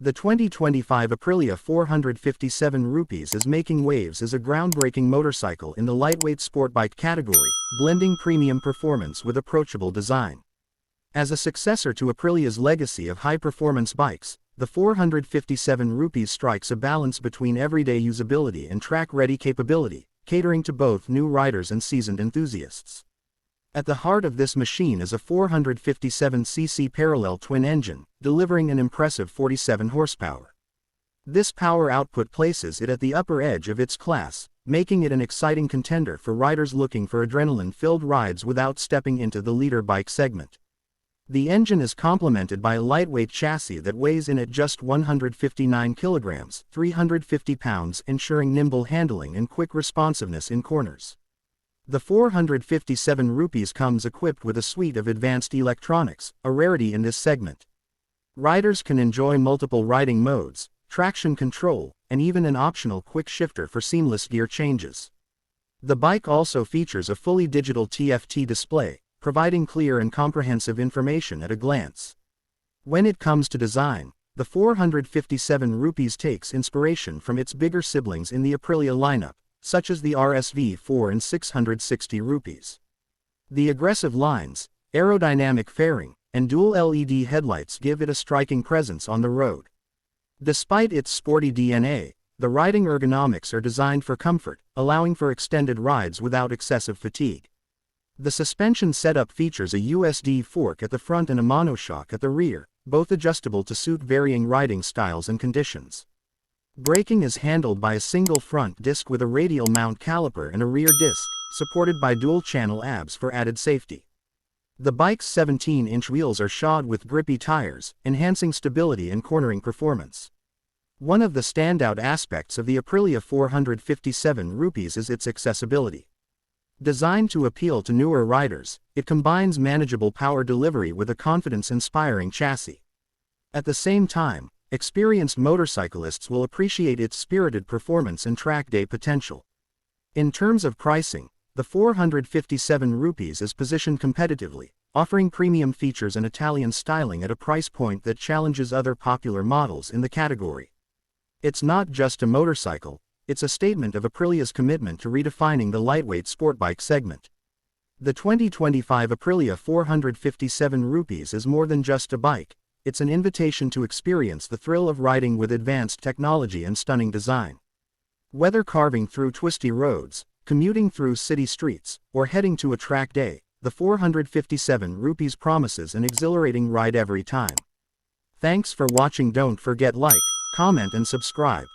The 2025 Aprilia 457 rupees is making waves as a groundbreaking motorcycle in the lightweight sportbike category, blending premium performance with approachable design. As a successor to Aprilia's legacy of high-performance bikes, the 457 rupees strikes a balance between everyday usability and track-ready capability, catering to both new riders and seasoned enthusiasts. At the heart of this machine is a 457cc parallel twin engine, delivering an impressive 47 horsepower. This power output places it at the upper edge of its class, making it an exciting contender for riders looking for adrenaline-filled rides without stepping into the leader bike segment. The engine is complemented by a lightweight chassis that weighs in at just 159 kilograms, 350 pounds, ensuring nimble handling and quick responsiveness in corners. The 457 rupees comes equipped with a suite of advanced electronics, a rarity in this segment. Riders can enjoy multiple riding modes, traction control, and even an optional quick shifter for seamless gear changes. The bike also features a fully digital TFT display, providing clear and comprehensive information at a glance. When it comes to design, the 457 rupees takes inspiration from its bigger siblings in the Aprilia lineup, such as the RS V4 and 660 rupees. The aggressive lines, aerodynamic fairing, and dual LED headlights give it a striking presence on the road. Despite its sporty DNA, the riding ergonomics are designed for comfort, allowing for extended rides without excessive fatigue. The suspension setup features a USD fork at the front and a monoshock at the rear, both adjustable to suit varying riding styles and conditions. Braking is handled by a single front disc with a radial mount caliper and a rear disc, supported by dual-channel ABS for added safety. The bike's 17-inch wheels are shod with grippy tires, enhancing stability and cornering performance. One of the standout aspects of the Aprilia 457 rupees is its accessibility. Designed to appeal to newer riders, it combines manageable power delivery with a confidence-inspiring chassis. At the same time, experienced motorcyclists will appreciate its spirited performance and track day potential. In terms of pricing, the 457 rupees is positioned competitively, offering premium features and Italian styling at a price point that challenges other popular models in the category. It's not just a motorcycle, it's a statement of Aprilia's commitment to redefining the lightweight sportbike segment. The 2025 Aprilia 457 rupees is more than just a bike. It's an invitation to experience the thrill of riding with advanced technology and stunning design. Whether carving through twisty roads, commuting through city streets, or heading to a track day, the 457 rupees promises an exhilarating ride every time. Thanks for watching. Don't forget like, comment and subscribe.